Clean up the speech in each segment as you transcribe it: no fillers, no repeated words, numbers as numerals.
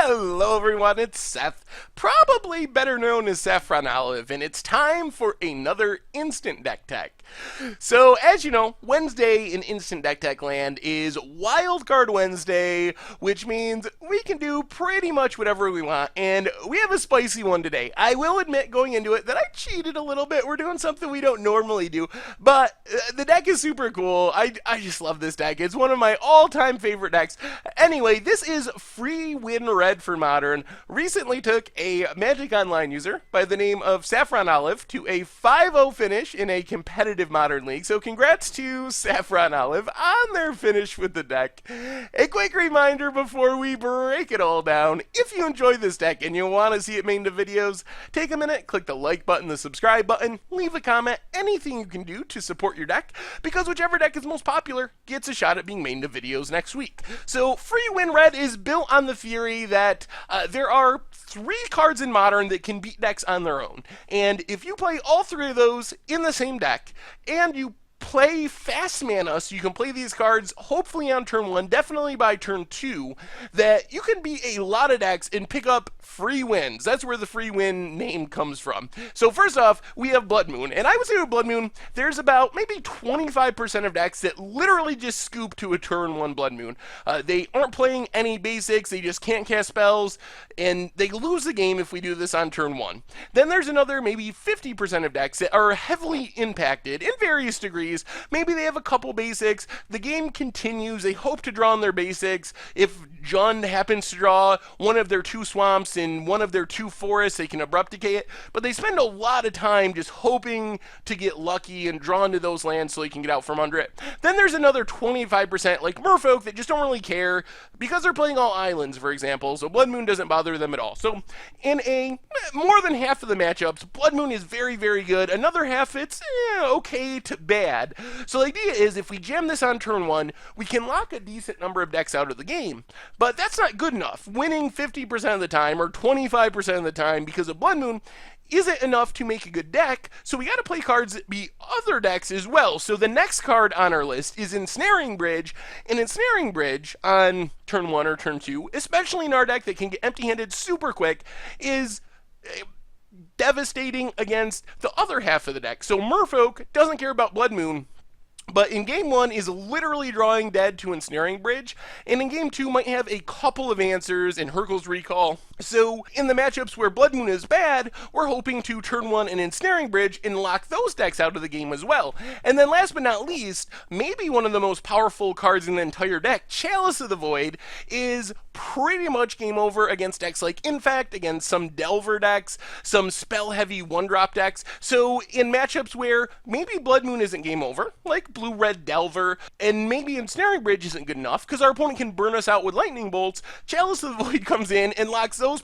Hello everyone, it's Seth, probably better known as Saffron Olive, and it's time for another Instant Deck Tech. So, as you know, Wednesday in Instant Deck Tech land is Wildcard Wednesday, which means we can do pretty much whatever we want, and we have a spicy one today. I will admit going into it that I cheated a little bit. We're doing something we don't normally do, but the deck is super cool. I just love this deck. It's one of my all-time favorite decks. Anyway, this is Free Win Red for Modern. Recently took a Magic Online user by the name of Saffron Olive to a 5-0 finish in a competitive Modern League. So congrats to Saffron Olive on their finish with the deck. A quick reminder before we break it all down, if you enjoy this deck and you want to see it made into videos, take a minute, click the like button, the subscribe button, leave a comment, anything you can do to support your deck, because whichever deck is most popular gets a shot at being made into videos next week. So Free Win Red is built on the theory that there are 3 cards in Modern that can beat decks on their own. And if you play all 3 of those in the same deck, and you play fast mana, so you can play these cards hopefully on turn 1, definitely by turn 2, that you can beat a lot of decks and pick up free wins. That's where the free win name comes from. So first off, we have Blood Moon, and I would say with Blood Moon, there's about maybe 25% of decks that literally just scoop to a turn 1 Blood Moon. They aren't playing any basics, they just can't cast spells, and they lose the game if we do this on turn 1. Then there's another maybe 50% of decks that are heavily impacted in various degrees. Maybe they have a couple basics, the game continues, they hope to draw on their basics. If Jund happens to draw one of their 2 swamps and one of their 2 forests, they can abrupt decay it, but they spend a lot of time just hoping to get lucky and draw into those lands so they can get out from under it. Then there's another 25% like Merfolk that just don't really care because they're playing all islands, for example, so Blood Moon doesn't bother them at all. So in a more than half of the matchups, Blood Moon is very, very good. Another half, it's okay to bad. So the idea is if we jam this on turn 1, we can lock a decent number of decks out of the game. But that's not good enough. Winning 50% of the time or 25% of the time because of Blood Moon isn't enough to make a good deck, so we got to play cards that beat other decks as well. So the next card on our list is Ensnaring Bridge, and Ensnaring Bridge on turn 1 or turn 2, especially in our deck that can get empty-handed super quick, is devastating against the other half of the deck. So Merfolk doesn't care about Blood Moon, but in game 1 is literally drawing dead to Ensnaring Bridge, and in game 2 might have a couple of answers in Hurkyl's Recall. So in the matchups where Blood Moon is bad, we're hoping to turn 1 an Ensnaring Bridge and lock those decks out of the game as well. And then last but not least, maybe one of the most powerful cards in the entire deck, Chalice of the Void, is pretty much game over against decks like Infact, against some Delver decks, some spell-heavy 1-drop decks. So in matchups where maybe Blood Moon isn't game over, like Blue-Red Delver, and maybe Ensnaring Bridge isn't good enough because our opponent can burn us out with Lightning Bolts, Chalice of the Void comes in and locks those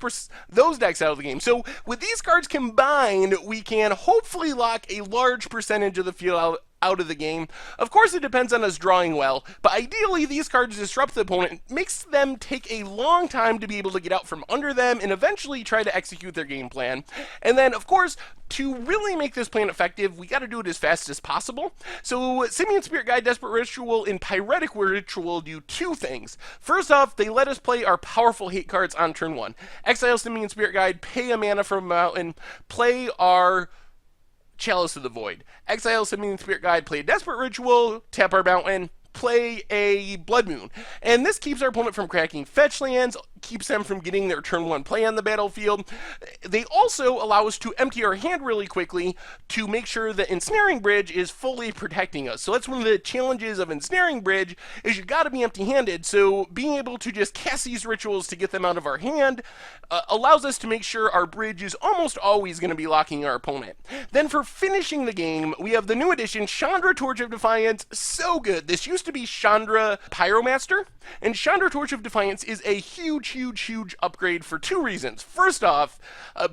decks out of the game. So with these cards combined, we can hopefully lock a large percentage of the field out of the game. Of course, it depends on us drawing well, but ideally these cards disrupt the opponent, makes them take a long time to be able to get out from under them and eventually try to execute their game plan. And then, of course, to really make this plan effective, we got to do it as fast as possible. So Simian Spirit Guide, Desperate Ritual, and Pyretic Ritual do 2 things. First off, they let us play our powerful hate cards on turn 1. Exile Simian Spirit Guide, pay a mana from a mountain, play our Chalice of the Void. Exile Simian Spirit Guide, play a Desperate Ritual, tap our mountain, play a Blood Moon. And this keeps our opponent from cracking fetch lands, keeps them from getting their turn 1 play on the battlefield. They also allow us to empty our hand really quickly to make sure that Ensnaring Bridge is fully protecting us. So that's one of the challenges of Ensnaring Bridge, is you got to be empty-handed. So being able to just cast these rituals to get them out of our hand allows us to make sure our bridge is almost always going to be locking our opponent. Then for finishing the game, we have the new edition, Chandra Torch of Defiance. So good. This used to be Chandra Pyromaster, and Chandra Torch of Defiance is a huge upgrade for 2 reasons. First off,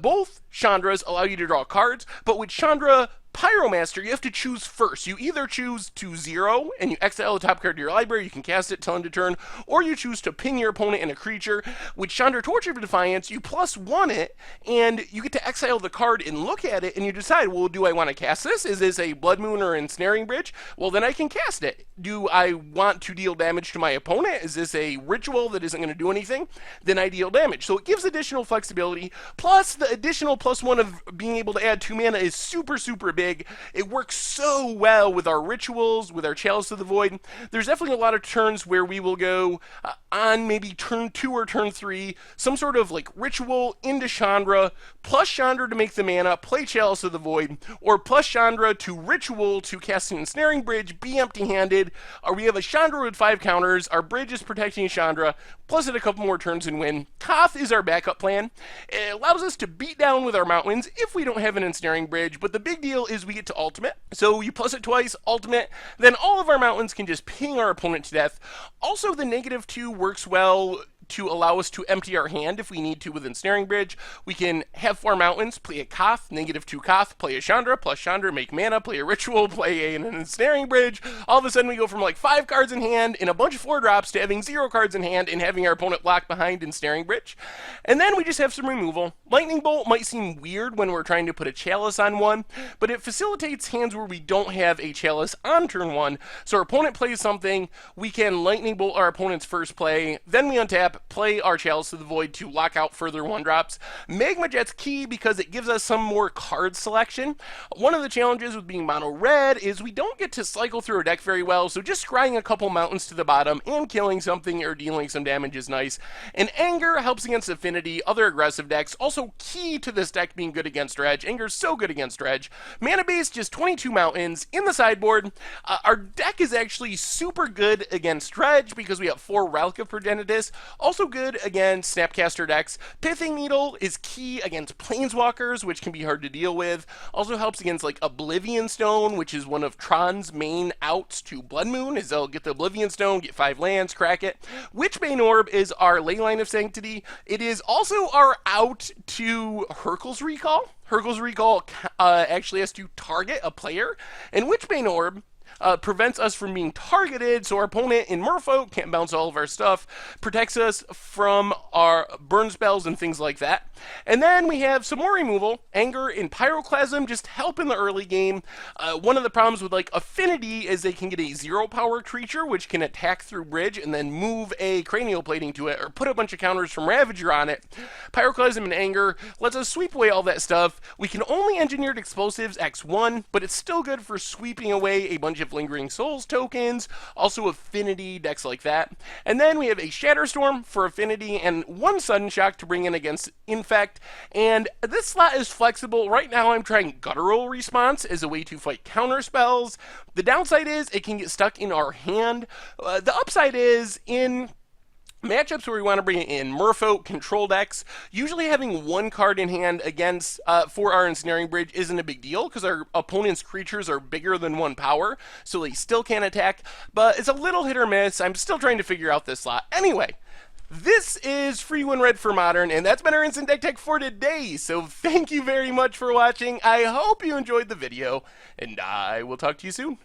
both Chandras allow you to draw cards, but with Chandra Pyromaster, you have to choose first. You either choose to 0 and you exile the top card to your library, you can cast it till end of turn, or you choose to ping your opponent and a creature. With Chandra, Torch of Defiance, you +1 it, and you get to exile the card and look at it, and you decide, well, do I want to cast this? Is this a Blood Moon or Ensnaring Bridge? Well, then I can cast it. Do I want to deal damage to my opponent? Is this a ritual that isn't going to do anything? Then I deal damage. So it gives additional flexibility, plus the additional +1 of being able to add 2 mana is super, super big. It works so well with our rituals, with our Chalice of the Void. There's definitely a lot of turns where we will go on maybe turn 2 or turn 3, some sort of like ritual into Chandra, plus Chandra to make the mana, play Chalice of the Void, or plus Chandra to ritual to cast an Ensnaring Bridge, be empty-handed, or we have a Chandra with 5 counters, our bridge is protecting Chandra, plus it a couple more turns and win. Koth is our backup plan. It allows us to beat down with our Mountains if we don't have an Ensnaring Bridge, but the big deal is we get to ultimate. So you plus it twice, ultimate, then all of our Mountains can just ping our opponent to death. Also, the -2 works well to allow us to empty our hand if we need to with Ensnaring Bridge. We can have 4 Mountains, play a Koth, -2 Koth, play a Chandra, plus Chandra, make mana, play a Ritual, play an Ensnaring Bridge. All of a sudden we go from like 5 cards in hand and a bunch of 4 drops to having 0 cards in hand and having our opponent locked behind Ensnaring Bridge. And then we just have some removal. Lightning Bolt might seem weird when we're trying to put a Chalice on one, but it facilitates hands where we don't have a Chalice on turn 1. So our opponent plays something, we can Lightning Bolt our opponent's first play, then we untap, play our Chalice of the Void to lock out further 1-drops. Magma Jet's key because it gives us some more card selection. One of the challenges with being mono red is we don't get to cycle through our deck very well, so just scrying a couple Mountains to the bottom and killing something or dealing some damage is nice. And Anger helps against Affinity, other aggressive decks. Also key to this deck being good against Dredge. Anger's so good against Dredge. Mana base, just 22 Mountains in the sideboard. Our deck is actually super good against Dredge because we have 4 Relic of Progenitus. Also good against Snapcaster decks. Pithing Needle is key against Planeswalkers, which can be hard to deal with. Also helps against like Oblivion Stone, which is one of Tron's main outs to Blood Moon, is they'll get the Oblivion Stone, get 5 lands, crack it. Witchbane Orb is our Leyline of Sanctity. It is also our out to Hurkyl's Recall. Hurkyl's Recall actually has to target a player, and Witchbane Orb prevents us from being targeted, so our opponent in Merfolk can't bounce all of our stuff, protects us from our burn spells and things like that. And then we have some more removal. Anger and Pyroclasm just help in the early game. One of the problems with like Affinity is they can get a 0-power creature, which can attack through Bridge and then move a Cranial Plating to it, or put a bunch of counters from Ravager on it. Pyroclasm and Anger lets us sweep away all that stuff. We can only Engineered Explosives X1, but it's still good for sweeping away a bunch of Lingering Souls tokens, also Affinity decks like that. And then we have a Shatter Storm for Affinity and 1 Sudden Shock to bring in against Infect. And this slot is flexible. Right now I'm trying Guttural Response as a way to fight counter spells. The downside is it can get stuck in our hand. The upside is in matchups where we want to bring in Merfolk control decks, usually having 1 card in hand against for our Ensnaring Bridge isn't a big deal because our opponent's creatures are bigger than 1 power, so they still can attack, but it's a little hit or miss. I'm still trying to figure out this slot. Anyway, this is Free One Red for Modern, and that's been our Instant Deck Tech for today, so thank you very much for watching. I hope you enjoyed the video, and I will talk to you soon.